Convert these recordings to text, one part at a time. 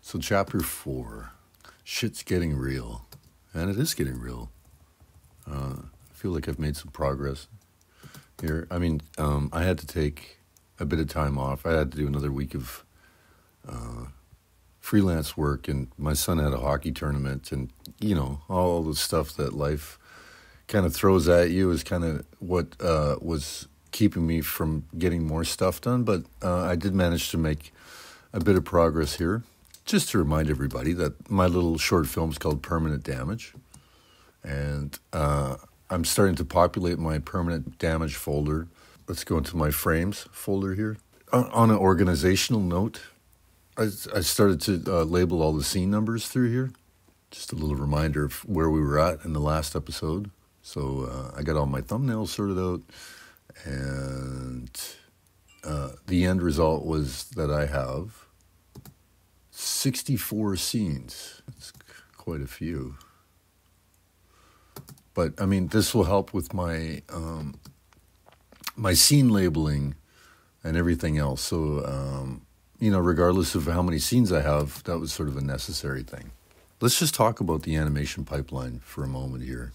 So chapter 4, shit's getting real. And it is getting real. I feel like I've made some progress here. I mean, I had to take a bit of time off. I had to do another week of freelance work, and my son had a hockey tournament, and, you know, all the stuff that life kind of throws at you is kind of what was keeping me from getting more stuff done. But I did manage to make a bit of progress here. Just to remind everybody that my little short film is called Permanent Damage. And I'm starting to populate my Permanent Damage folder. Let's go into my frames folder here. On an organizational note, I started to label all the scene numbers through here. Just a little reminder of where we were at in the last episode. So I got all my thumbnails sorted out. And the end result was that I have 64 scenes. It's quite a few. But, I mean, this will help with my my scene labeling and everything else. So, you know, regardless of how many scenes I have, that was sort of a necessary thing. Let's just talk about the animation pipeline for a moment here.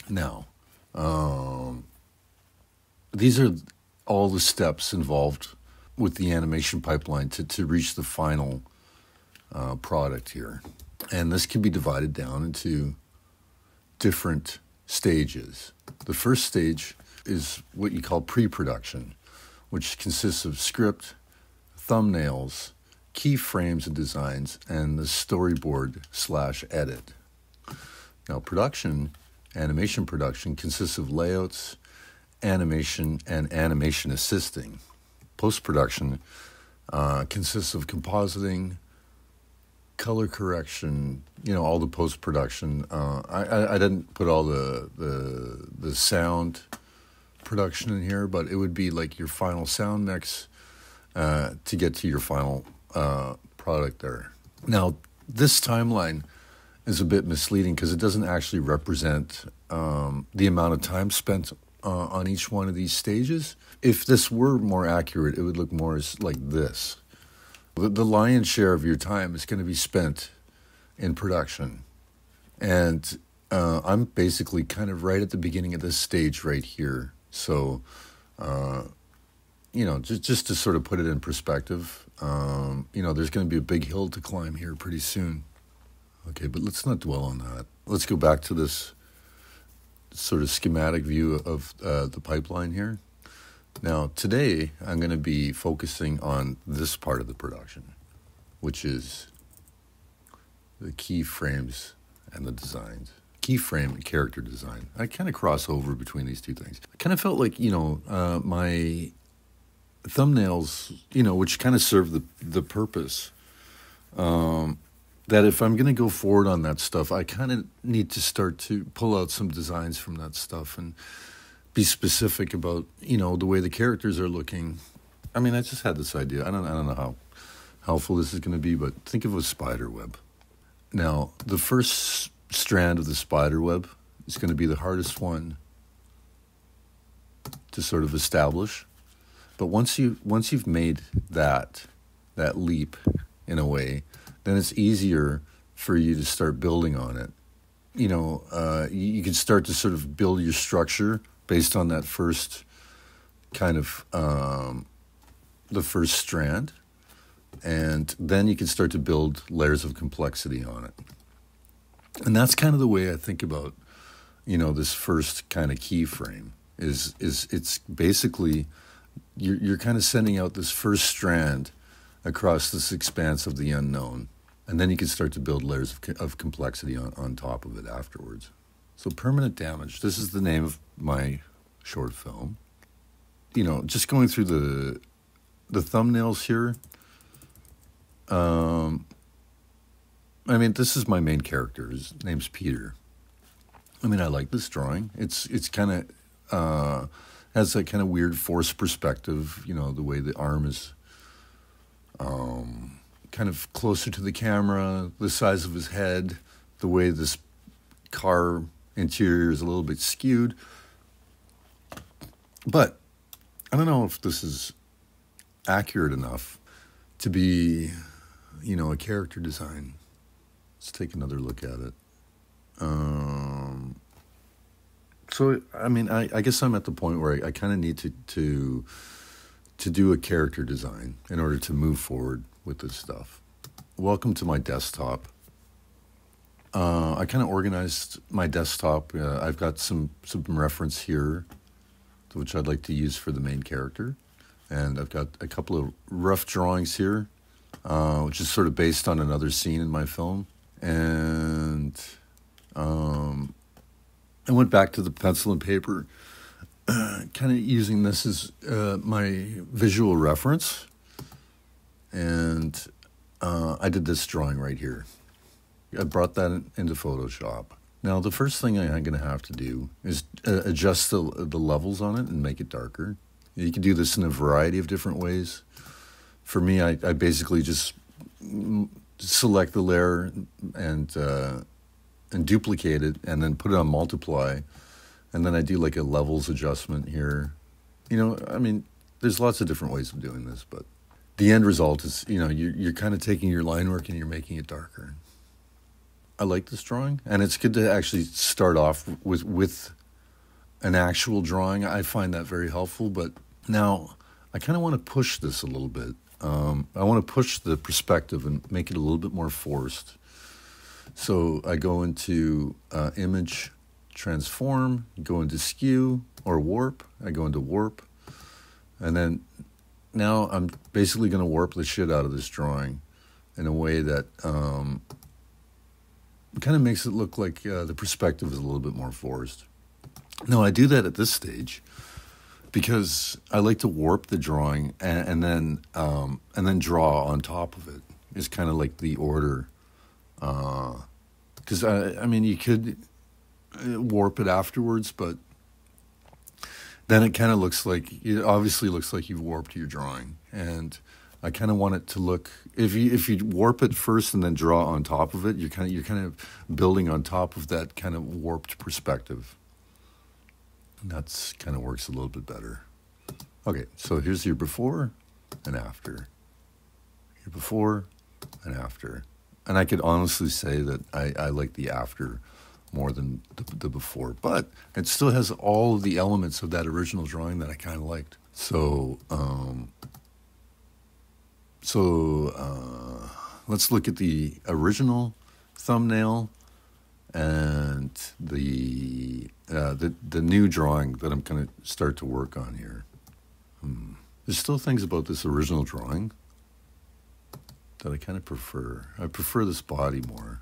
Now, these are all the steps involved with the animation pipeline to reach the final product here. And this can be divided down into different stages. The first stage is what you call pre-production, which consists of script, thumbnails, keyframes and designs, and the storyboard/edit. Now, animation production consists of layouts, animation, and animation assisting. Post-production consists of compositing, color correction, you know, all the post-production. I didn't put all the sound production in here, but it would be like your final sound mix to get to your final product there. Now, this timeline is a bit misleading because it doesn't actually represent the amount of time spent on each one of these stages. If this were more accurate, it would look more like this. The lion's share of your time is going to be spent in production. And I'm basically kind of right at the beginning of this stage right here. So, you know, just to sort of put it in perspective, you know, there's going to be a big hill to climb here pretty soon. Okay, but let's not dwell on that. Let's go back to this sort of schematic view of the pipeline here. Now, today, I'm going to be focusing on this part of the production, which is the keyframes and the designs. Keyframe and character design. I kind of cross over between these two things. I kind of felt like, you know, my thumbnails, you know, which kind of serve the purpose, that if I'm going to go forward on that stuff, I kind of need to start to pull out some designs from that stuff and be specific about, you know, the way the characters are looking. I mean, I just had this idea. I don't know how helpful this is going to be, but think of a spider web. Now, the first strand of the spider web is going to be the hardest one to sort of establish. But once you've made that leap in a way, then it's easier for you to start building on it. You know, you can start to sort of build your structure based on that first kind of, the first strand. And then you can start to build layers of complexity on it. And that's kind of the way I think about, you know, this first kind of keyframe is it's basically, you're kind of sending out this first strand across this expanse of the unknown. And then you can start to build layers of complexity on top of it afterwards. So Permanent Damage, this is the name of my short film. You know, just going through the thumbnails here, I mean, this is my main character. His name's Peter. I mean, I like this drawing. It's kind of, has that kind of weird forced perspective, you know, the way the arm is kind of closer to the camera, the size of his head, the way this car interior is a little bit skewed. But I don't know if this is accurate enough to be, a character design. Let's take another look at it. So, I mean, I guess I'm at the point where I kind of need to do a character design in order to move forward with this stuff. Welcome to my desktop. I kind of organized my desktop. I've got some reference here, which I'd like to use for the main character. And I've got a couple of rough drawings here, which is sort of based on another scene in my film. And I went back to the pencil and paper, kind of using this as my visual reference. And I did this drawing right here. I brought that into Photoshop. Now, the first thing I'm going to have to do is adjust the levels on it and make it darker. You can do this in a variety of different ways. For me, I basically just select the layer and duplicate it, and then put it on multiply, and then I do like a levels adjustment here. I mean, there's lots of different ways of doing this, but the end result is, you're kind of taking your line work and you're making it darker. I like this drawing, and it's good to actually start off with an actual drawing. I find that very helpful, but now I kind of want to push this a little bit. I want to push the perspective and make it a little bit more forced. So I go into image, transform, go into skew or warp. I go into warp, and then now I'm basically going to warp the shit out of this drawing in a way that kind of makes it look like the perspective is a little bit more forced. Now, I do that at this stage because I like to warp the drawing and then draw on top of it. It's kind of like the order. Because, I mean, you could warp it afterwards, but then it kind of it obviously looks like you've warped your drawing. And I kind of want it to look, if you warp it first and then draw on top of it, you're kind of building on top of that kind of warped perspective. And that's kind of works a little bit better. Okay, so here's your before and after. Your before and after. And I could honestly say that I like the after more than the before, but it still has all of the elements of that original drawing that I kind of liked. So let's look at the original thumbnail and the new drawing that I'm going to start to work on here. There's still things about this original drawing that I kind of prefer. I prefer this body more.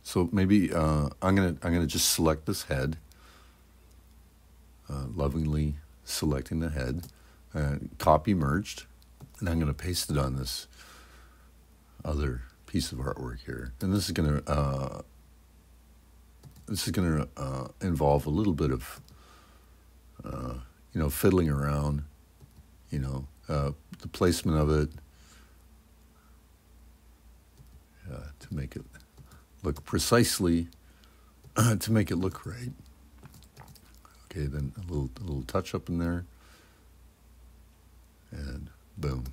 So maybe I'm gonna just select this head. Lovingly selecting the head, copy merged, and I'm gonna paste it on this other piece of artwork here. And this is gonna involve a little bit of fiddling around, the placement of it, to make it look precisely, to make it look right. Okay, then a little touch up in there, and boom.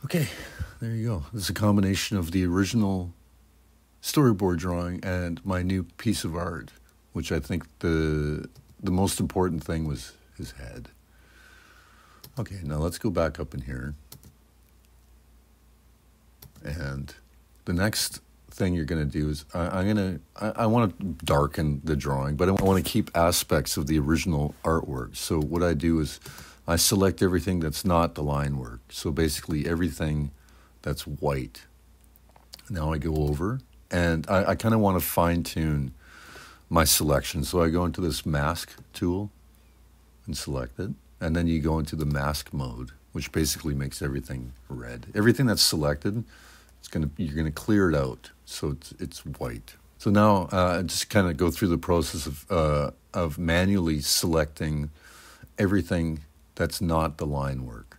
Okay, there you go. This is a combination of the original storyboard drawing and my new piece of art, which I think the most important thing was his head. Okay, now let's go back up in here. And the next thing you're going to do is I want to darken the drawing, but I want to keep aspects of the original artwork. So what I do is I select everything that's not the line work. So basically everything that's white. Now I go over and I kind of want to fine tune my selection. So I go into this mask tool and select it. And then you go into the mask mode, which basically makes everything red. Everything that's selected, you're gonna clear it out, so it's white. So now I just kind of go through the process of manually selecting everything that's not the line work.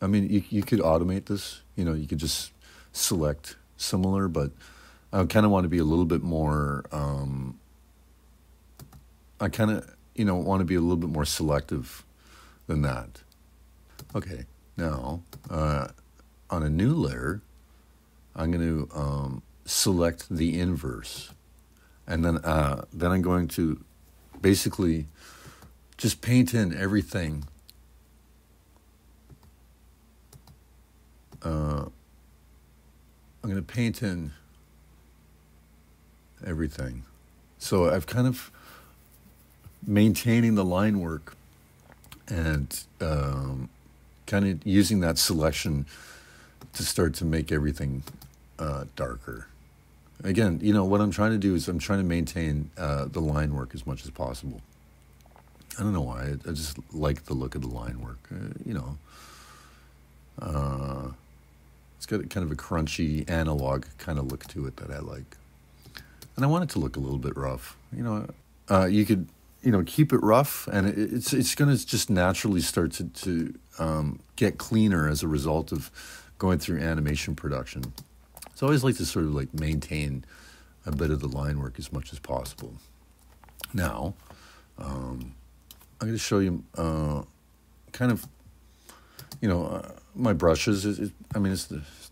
I mean, you could automate this. You could just select similar, but I kind of want to be a little bit more. I kind of, want to be a little bit more selective than that. Okay, now on a new layer, I'm going to select the inverse, and then I'm going to basically just paint in everything. I'm going to paint in everything. So I've kind of maintaining the line work and kind of using that selection to start to make everything darker. Again, what I'm trying to do is I'm trying to maintain the line work as much as possible. I don't know why. I just like the look of the line work. It's got kind of a crunchy analog kind of look to it that I like. And I want it to look a little bit rough. You could, keep it rough, and it's going to just naturally start to get cleaner as a result of going through animation production. So I always like to sort of like maintain a bit of the line work as much as possible. Now, I'm going to show you kind of, my brushes. It's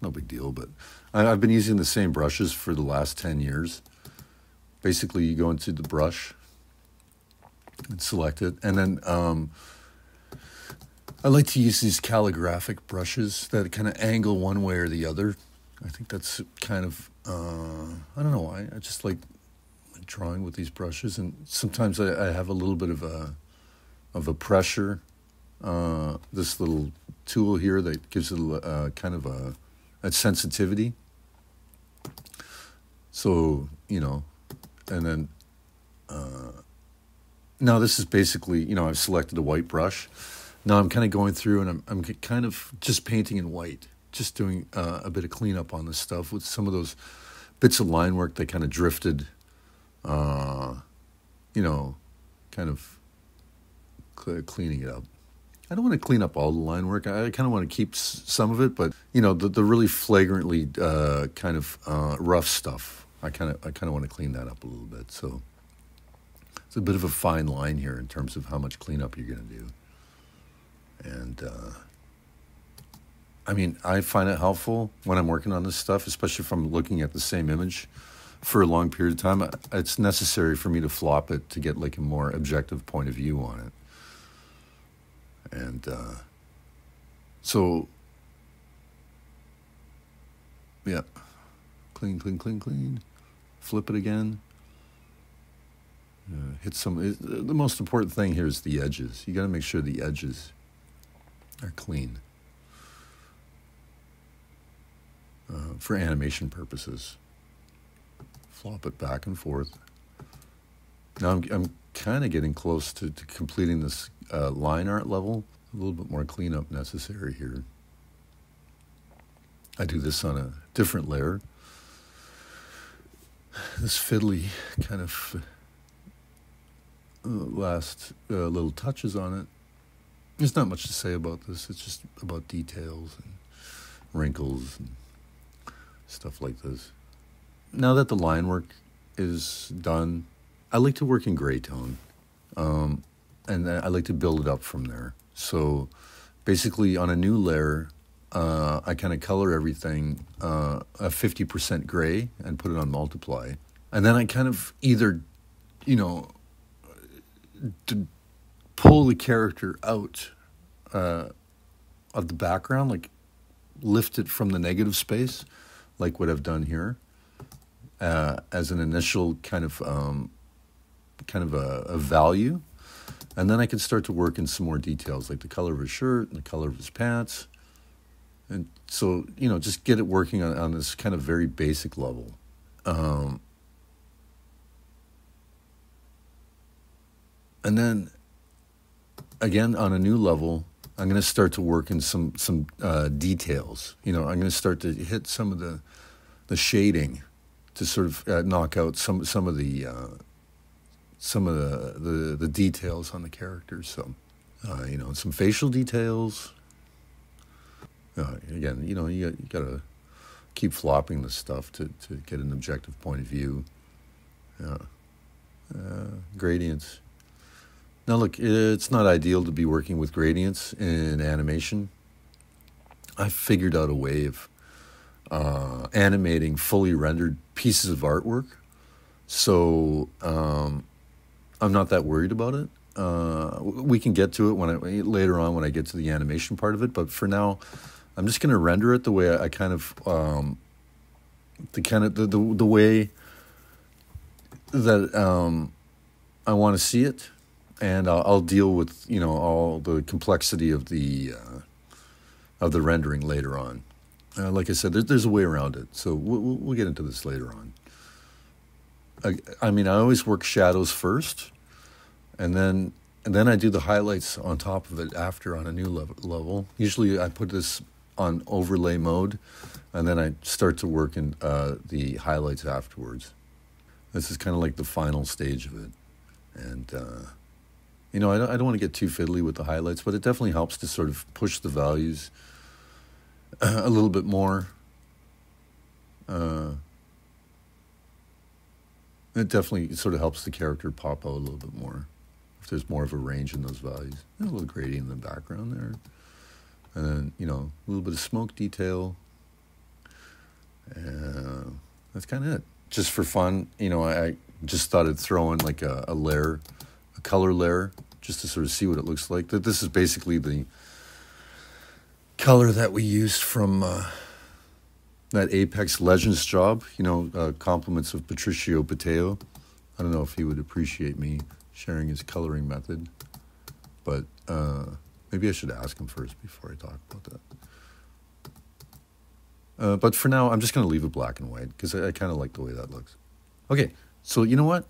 no big deal, but I've been using the same brushes for the last 10 years. Basically, you go into the brush and select it, and then I like to use these calligraphic brushes that kind of angle one way or the other. I think that's kind of, I don't know why, I just like drawing with these brushes, and sometimes I have a little bit of a pressure, this little tool here that gives it kind of a sensitivity. So, and then now this is basically, I've selected a white brush. Now I'm kind of going through and I'm kind of just painting in white, just doing a bit of cleanup on this stuff with some of those bits of line work that kind of drifted, kind of cleaning it up. I don't want to clean up all the line work. I kind of want to keep some of it, but the really flagrantly kind of rough stuff, I kind of want to clean that up a little bit. So it's a bit of a fine line here in terms of how much cleanup you're going to do. And I find it helpful when I'm working on this stuff, especially if I'm looking at the same image for a long period of time. It's necessary for me to flop it to get like a more objective point of view on it. And so, yeah, clean, flip it again, hit some, the most important thing here is the edges. You got to make sure the edges are clean for animation purposes. Flop it back and forth. Now I'm kind of getting close to completing this line art level. A little bit more cleanup necessary here. I do this on a different layer. This fiddly kind of last little touches on it. There's not much to say about this. It's just about details and wrinkles and stuff like this. Now that the line work is done, I like to work in gray tone, and I like to build it up from there. So basically on a new layer, I kind of color everything a 50% gray and put it on multiply. And then I kind of either, pull the character out of the background, like lift it from the negative space, like what I've done here, as an initial kind of a value. And then I can start to work in some more details, like the color of his shirt and the color of his pants. And so, just get it working on this kind of very basic level. And then, again, on a new level, I'm going to start to work in some details. I'm going to start to hit some of the shading to sort of knock out some of the details on the characters. So, some facial details. Again, you got to keep flopping the stuff to get an objective point of view. Gradients. Now look, it's not ideal to be working with gradients in animation. I figured out a way of animating fully rendered pieces of artwork, so I'm not that worried about it. We can get to it later on when I get to the animation part of it, but for now, I'm just going to render it the way I kind of the way that I want to see it, and I'll deal with all the complexity of the rendering later on. Like I said, there's a way around it, so we'll get into this later on. I mean, I always work shadows first, and then I do the highlights on top of it after on a new level. Usually I put this on overlay mode, and then I start to work in the highlights afterwards. This is kind of like the final stage of it. And, I don't want to get too fiddly with the highlights, but it definitely helps to sort of push the values a little bit more. It definitely sort of helps the character pop out a little bit more if there's more of a range in those values. There's a little gradient in the background there. And then, a little bit of smoke detail. That's kind of it. Just for fun, I just thought I'd throw in like a layer, a color layer, just to sort of see what it looks like. This is basically the color that we used from that Apex Legends job, compliments of Patricio Pateo. I don't know if he would appreciate me sharing his coloring method, but maybe I should ask him first before I talk about that. But for now, I'm just going to leave it black and white because I kind of like the way that looks. Okay, so you know what?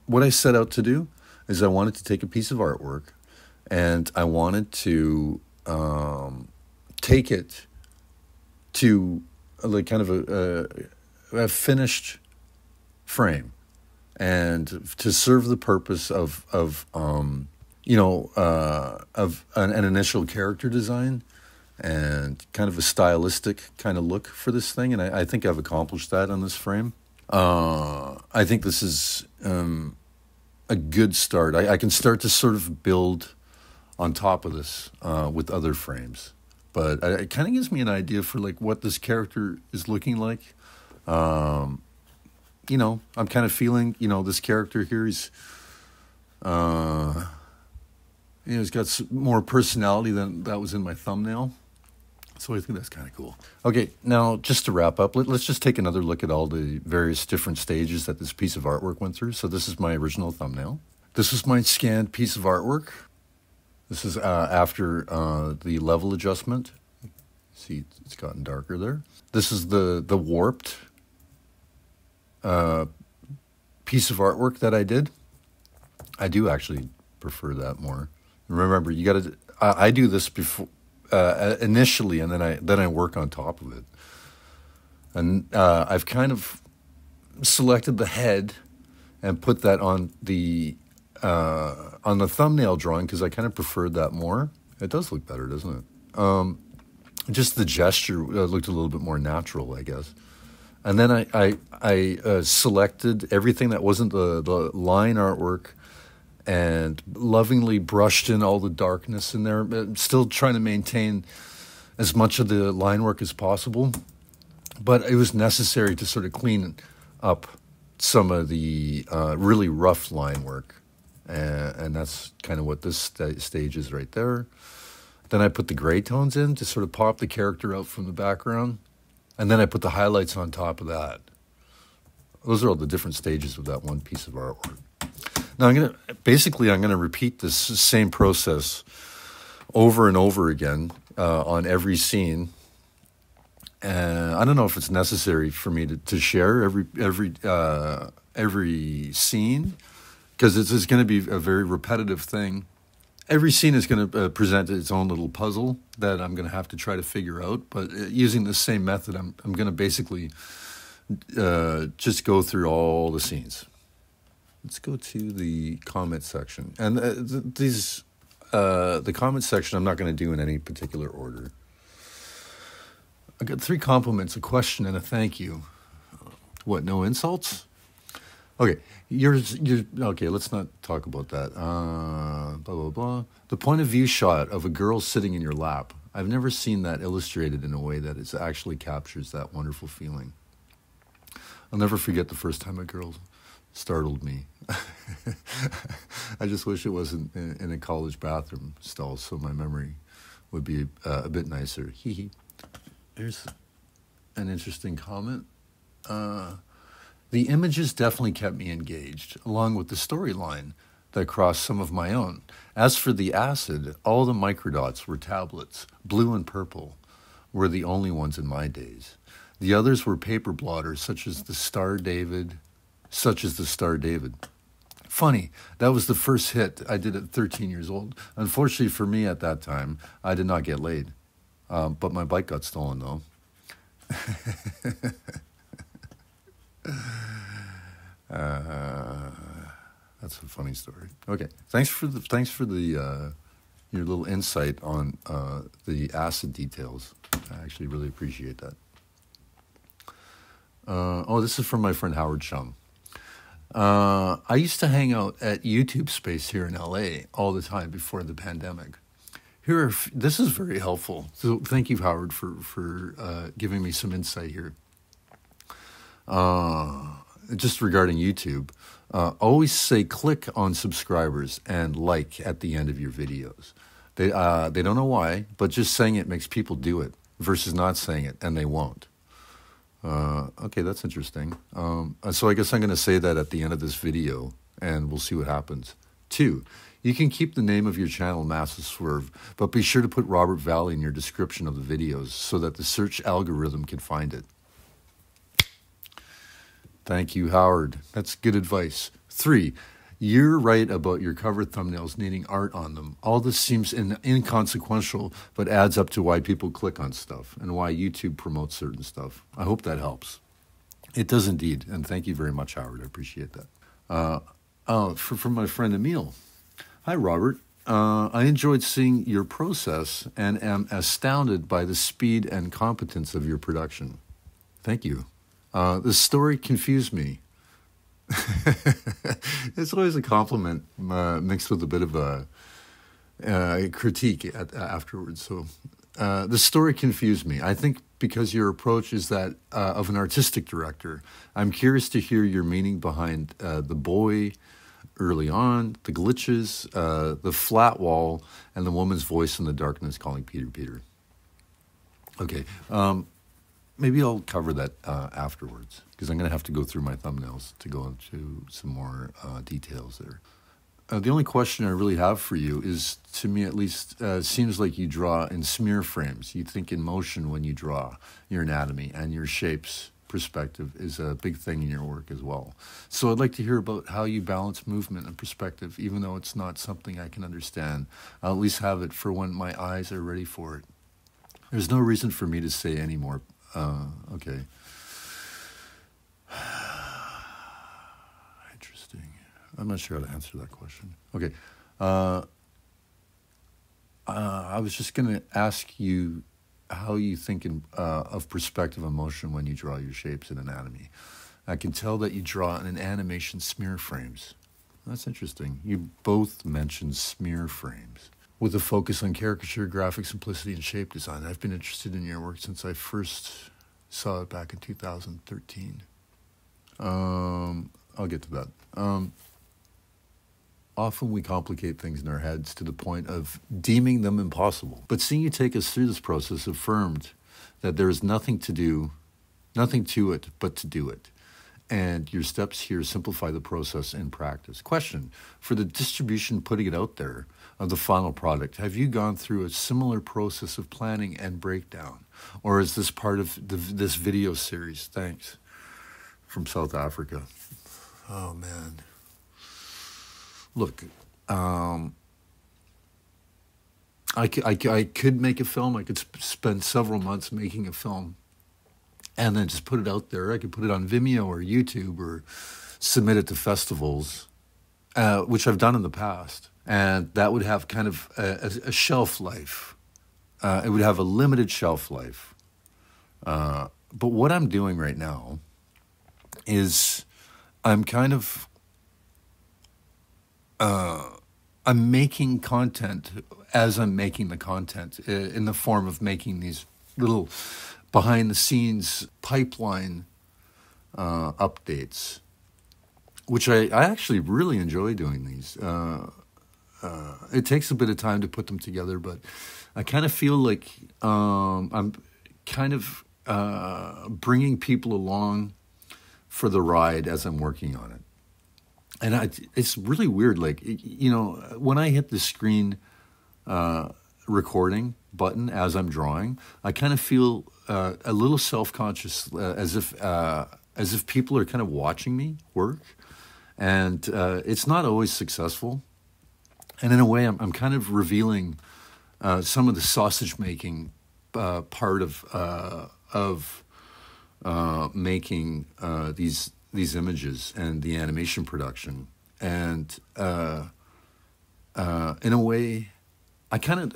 What I set out to do is I wanted to take a piece of artwork and I wanted to take it to like kind of a finished frame, and to serve the purpose of an initial character design and kind of a stylistic kind of look for this thing. And I think I've accomplished that on this frame. I think this is a good start. I can start to sort of build on top of this with other frames. But it kind of gives me an idea for like what this character is looking like. I'm kind of feeling, this character here, he's got more personality than that was in my thumbnail. So I think that's kind of cool. Okay, now just to wrap up, let's just take another look at all the various different stages that this piece of artwork went through. So this is my original thumbnail. This is my scanned piece of artwork. This is after the level adjustment. See, it's gotten darker there. This is the warped piece of artwork that I did. I do actually prefer that more. Remember, you got to. I do this before initially, and then I work on top of it. And I've kind of selected the head and put that on the thumbnail drawing because I kind of preferred that more. It does look better, doesn't it? Just the gesture looked a little bit more natural, I guess. And then I selected everything that wasn't the line artwork and lovingly brushed in all the darkness in there, still trying to maintain as much of the line work as possible. But it was necessary to sort of clean up some of the really rough line work. And that's kind of what this stage is right there. Then I put the gray tones in to sort of pop the character out from the background. And then I put the highlights on top of that. Those are all the different stages of that one piece of artwork. Now I'm going to repeat this same process over and over again on every scene. I don't know if it's necessary for me to share every scene, because it's going to be a very repetitive thing. Every scene is going to present its own little puzzle that I'm going to have to try to figure out. But using the same method, I'm going to basically just go through all the scenes. Let's go to the comment section. And the comment section I'm not going to do in any particular order. I got 3 compliments, a question, and a thank you. What, no insults? Okay, you're okay. Let's not talk about that. Blah blah blah. The point of view shot of a girl sitting in your lap. I've never seen that illustrated in a way that it actually captures that wonderful feeling. I'll never forget the first time a girl startled me. I just wish it wasn't in a college bathroom stall, so my memory would be a bit nicer. Hee hee. Here's an interesting comment. The images definitely kept me engaged, along with the storyline that crossed some of my own. As for the acid, all the microdots were tablets. Blue and purple were the only ones in my days. The others were paper blotters, such as the Star David. Funny, that was the first hit I did at 13 years old. Unfortunately for me at that time, I did not get laid. But my bike got stolen, though. That's a funny story. Okay, thanks for the your little insight on the acid details. I actually really appreciate that. This is from my friend Howard Chung. I used to hang out at YouTube Space here in LA all the time before the pandemic. This is very helpful. So thank you, Howard, for giving me some insight here. Just regarding YouTube, always say click on subscribers and like at the end of your videos. They don't know why, but just saying it makes people do it versus not saying it, and they won't. Okay, that's interesting. So I guess I'm going to say that at the end of this video, and we'll see what happens. 2, you can keep the name of your channel Massive Swerve, but be sure to put Robert Valley in your description of the videos so that the search algorithm can find it. Thank you, Howard. That's good advice. 3, you're right about your cover thumbnails needing art on them. All this seems inconsequential, but adds up to why people click on stuff and why YouTube promotes certain stuff. I hope that helps. It does indeed, and thank you very much, Howard. I appreciate that. From my friend Emil. Hi, Robert. I enjoyed seeing your process and am astounded by the speed and competence of your production. Thank you. The story confused me. It's always a compliment mixed with a bit of a critique afterwards. So the story confused me. I think because your approach is that of an artistic director. I'm curious to hear your meaning behind the boy early on, the glitches, the flat wall, and the woman's voice in the darkness calling Peter, Peter. Okay. Maybe I'll cover that afterwards, because I'm going to have to go through my thumbnails to go into some more details there. The only question I really have for you is, to me at least, seems like you draw in smear frames. You think in motion when you draw your anatomy, and your shapes perspective is a big thing in your work as well. So I'd like to hear about how you balance movement and perspective, even though it's not something I can understand. I'll at least have it for when my eyes are ready for it. There's no reason for me to say any more. Okay. Interesting. I'm not sure how to answer that question. Okay. I was just going to ask you how you think of perspective and motion when you draw your shapes in anatomy. I can tell that you draw in animation smear frames. That's interesting. You both mentioned smear frames, with a focus on caricature, graphic simplicity, and shape design. I've been interested in your work since I first saw it back in 2013. I'll get to that. Often we complicate things in our heads to the point of deeming them impossible. But seeing you take us through this process affirmed that there is nothing to it but to do it. And your steps here simplify the process in practice. Question, for the distribution, putting it out there, of the final product, have you gone through a similar process of planning and breakdown? Or is this part of this video series? Thanks. From South Africa. Oh, man. Look, I could make a film. I could spend several months making a film and then just put it out there. I could put it on Vimeo or YouTube or submit it to festivals, which I've done in the past. And that would have kind of a shelf life. It would have a limited shelf life. But what I'm doing right now is I'm kind of I'm making content as I'm making the content in the form of making these little behind the scenes pipeline updates, which I actually really enjoy doing these. It takes a bit of time to put them together, but I kind of feel like I'm kind of bringing people along for the ride as I'm working on it. And it's really weird. Like, you know, when I hit the screen recording button as I'm drawing, I kind of feel a little self-conscious, as if people are kind of watching me work. And it's not always successful. And in a way, I'm kind of revealing some of the sausage-making part of making these images and the animation production. And in a way, I kind of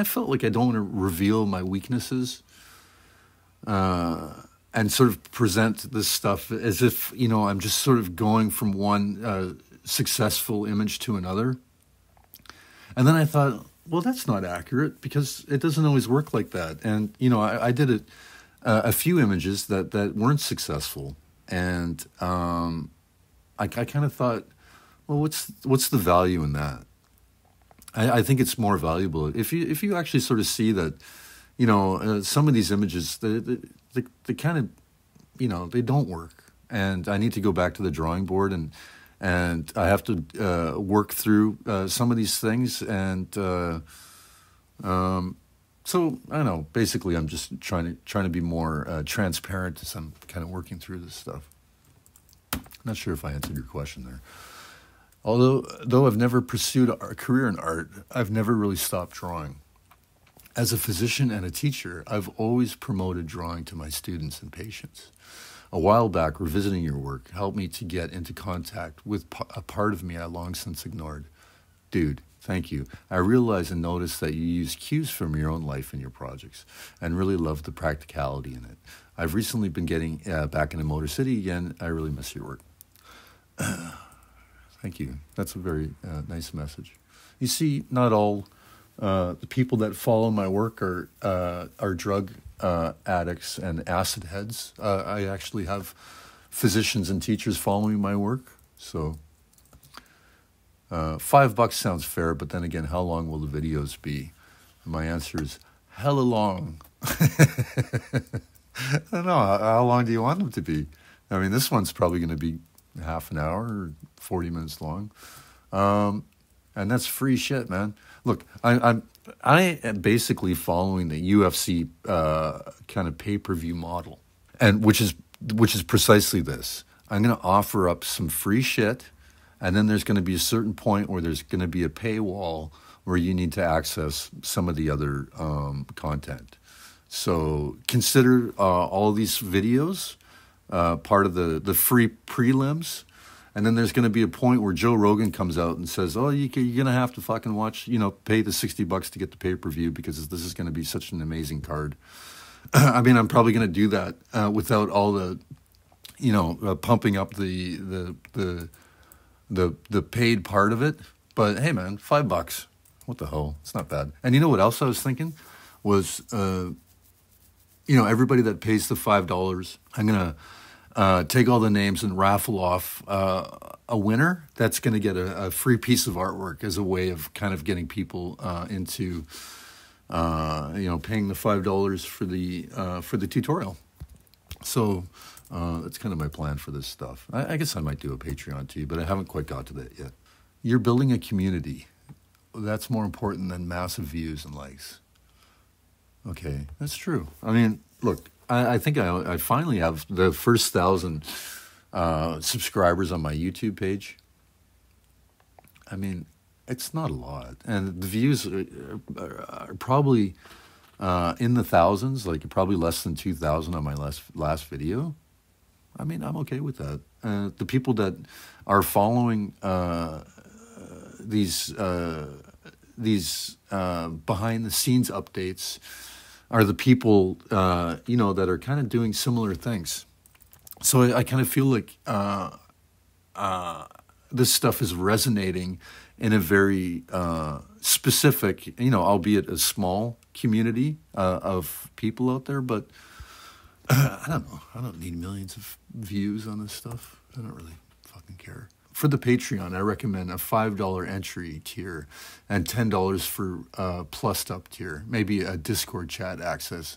felt like I don't want to reveal my weaknesses and sort of present this stuff as if, you know, I'm just sort of going from one successful image to another. And then I thought, well, that's not accurate because it doesn't always work like that. And, you know, I did a few images that weren't successful. And I kind of thought, well, what's the value in that? I think it's more valuable if you actually sort of see that, you know, some of these images, they kind of, you know, they don't work. And I need to go back to the drawing board and I have to work through some of these things. And so I don't know. Basically, I'm just trying to be more transparent as I'm kind of working through this stuff. Not sure if I answered your question there. Though I've never pursued a career in art, I've never really stopped drawing. As a physician and a teacher, I've always promoted drawing to my students and patients. A while back, revisiting your work helped me to get into contact with a part of me I long since ignored. Dude, thank you. I realize and notice that you use cues from your own life in your projects and really love the practicality in it. I've recently been getting back into Motor City again. I really miss your work. Thank you. That's a very nice message. You see, not all the people that follow my work are drug addicts and acid heads. I actually have physicians and teachers following my work. So $5 sounds fair, but then again, how long will the videos be? And my answer is hella long. I don't know. How long do you want them to be? I mean, this one's probably going to be half an hour or 40 minutes long. And that's free shit, man. Look, I am basically following the UFC kind of pay-per-view model, and which is precisely this. I'm going to offer up some free shit, and then there's going to be a certain point where there's going to be a paywall where you need to access some of the other content. So consider all these videos part of the free prelims. And then there's going to be a point where Joe Rogan comes out and says, oh, you're going to have to fucking watch, you know, pay the $60 to get the pay-per-view because this is going to be such an amazing card. I mean, I'm probably going to do that without all the, you know, pumping up the paid part of it. But hey, man, $5. What the hell? It's not bad. And you know what else I was thinking was, you know, everybody that pays the $5, I'm going to take all the names and raffle off a winner that's going to get a free piece of artwork as a way of kind of getting people into, you know, paying the $5 for the tutorial. So that's kind of my plan for this stuff. I guess I might do a Patreon too, but I haven't quite got to that yet. You're building a community. That's more important than massive views and likes. Okay, that's true. I mean, look, I think I finally have the first 1,000 subscribers on my YouTube page. I mean, it's not a lot. And the views are probably in the thousands, like probably less than 2,000 on my last video. I mean, I'm okay with that. The people that are following these behind-the-scenes updates are the people, you know, that are kind of doing similar things. So I kind of feel like this stuff is resonating in a very specific, albeit a small community of people out there. But I don't know. I don't need millions of views on this stuff. I don't really fucking care. For the Patreon, I recommend a $5 entry tier and $10 for plussed up tier. Maybe a Discord chat access.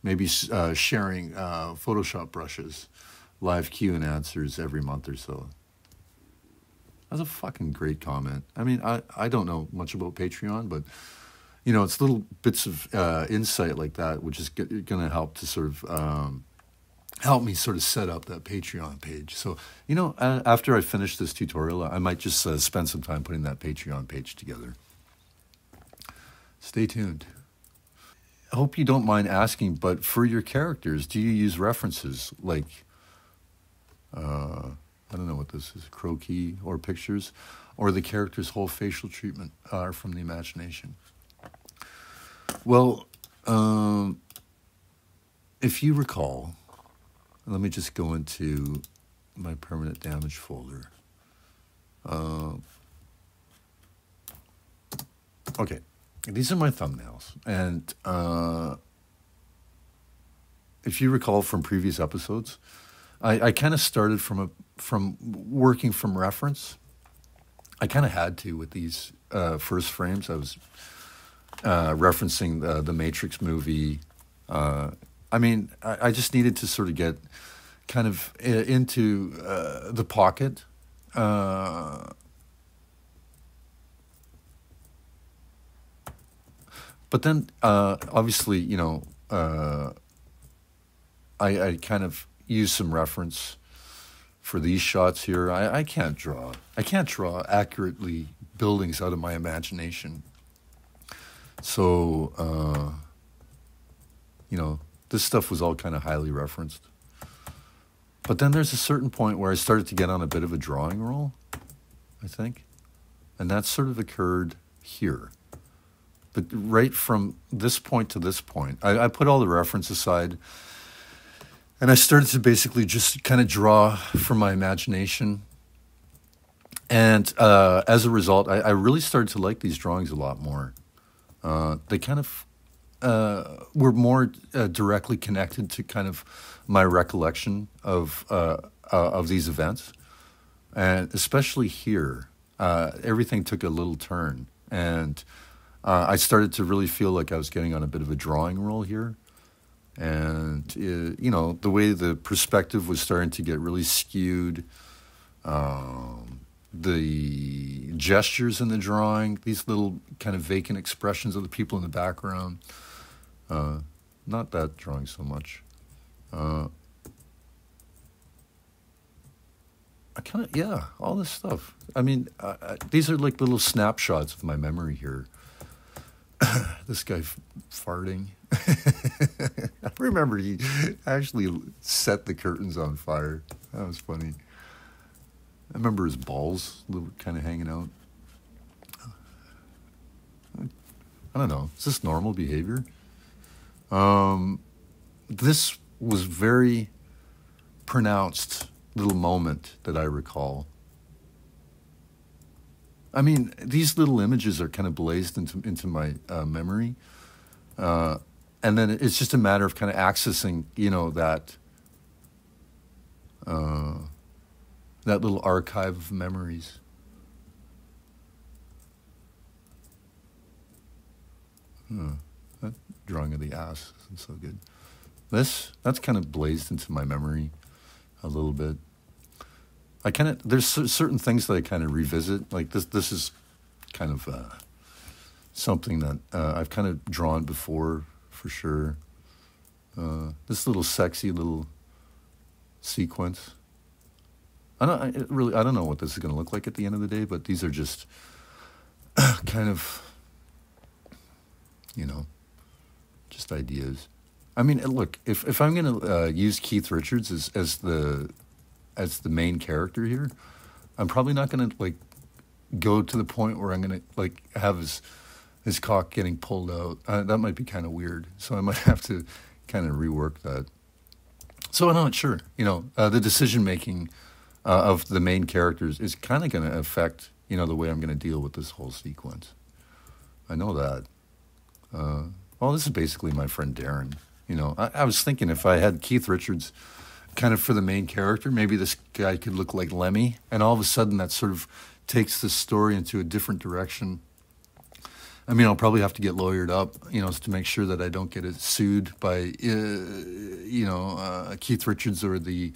Maybe sharing Photoshop brushes, live Q and answers every month or so. That's a fucking great comment. I mean, I don't know much about Patreon, but, it's little bits of insight like that, which is going to help to sort of help me sort of set up that Patreon page. So, after I finish this tutorial, I might just spend some time putting that Patreon page together. Stay tuned. I hope you don't mind asking, but for your characters, do you use references like, I don't know what this is, croquis or pictures, or the character's whole facial treatment are from the imagination? Well, if you recall, let me just go into my permanent damage folder. Okay. These are my thumbnails, and if you recall from previous episodes, I kind of started from working from reference. I kind of had to with these first frames. I was referencing the Matrix movie. I just needed to sort of get kind of into the pocket. But then, obviously, I kind of use some reference for these shots here. I can't draw accurately buildings out of my imagination. So, this stuff was all kind of highly referenced. But then there's a certain point where I started to get on a bit of a drawing roll, I think. And that sort of occurred here. But right from this point to this point, I put all the reference aside, and I started to basically just kind of draw from my imagination. And as a result, I really started to like these drawings a lot more. They kind of were more directly connected to kind of my recollection of these events. And especially here, everything took a little turn. And I started to really feel like I was getting on a bit of a drawing roll here. And, the way the perspective was starting to get really skewed, the gestures in the drawing, these little kind of vacant expressions of the people in the background, not that drawing so much. All this stuff. I mean, these are like little snapshots of my memory here. This guy farting. I remember he actually set the curtains on fire. That was funny. I remember his balls kind of hanging out. I don't know. Is this normal behavior? This was very pronounced little moment that I recall. I mean, these little images are kind of blazed into my memory. And then it's just a matter of kind of accessing, that little archive of memories. That drawing of the ass isn't so good. That's kind of blazed into my memory a little bit. There's certain things that I kind of revisit. Like this is kind of something that I've kind of drawn before, for sure. This little sexy little sequence. I don't know what this is going to look like at the end of the day, but these are just kind of, just ideas. I mean, look, if I'm going to use Keith Richards as the main character here, I'm probably not going to go to the point where I'm going to have his cock getting pulled out. That might be kind of weird, so I might have to kind of rework that. So I'm not sure. The decision making of the main characters is kind of going to affect, the way I'm going to deal with this whole sequence. I know that. Well, this is basically my friend Darren. I was thinking if I had Keith Richards kind of for the main character, maybe this guy could look like Lemmy, and all of a sudden that sort of takes the story into a different direction. I mean, I'll probably have to get lawyered up, to make sure that I don't get sued by, Keith Richards or the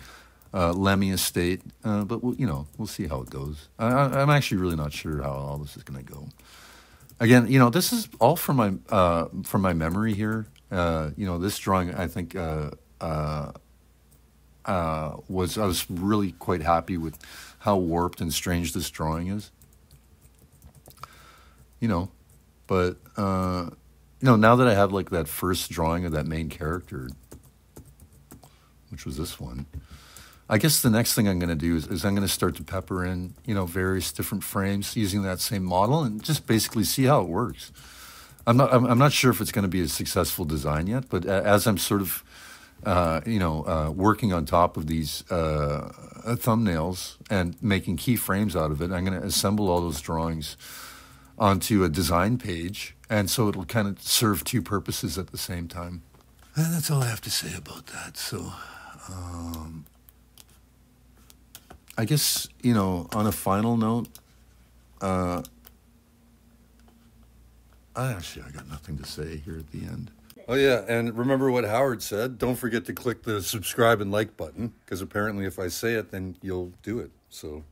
Lemmy estate. But we'll see how it goes. I'm actually really not sure how all this is going to go. Again, this is all from my memory here. This drawing, I think, I was really quite happy with how warped and strange this drawing is. But now that I have like that first drawing of that main character, which was this one, I guess the next thing I'm going to do is I'm going to start to pepper in, various different frames using that same model and just basically see how it works. I'm not sure if it's going to be a successful design yet, but as I'm sort of, working on top of these thumbnails and making key frames out of it, I'm going to assemble all those drawings onto a design page, and so it'll kind of serve two purposes at the same time. And that's all I have to say about that. So, I guess, on a final note, actually, I got nothing to say here at the end. Oh, yeah, and remember what Howard said. Don't forget to click the subscribe and like button, because apparently if I say it, then you'll do it. So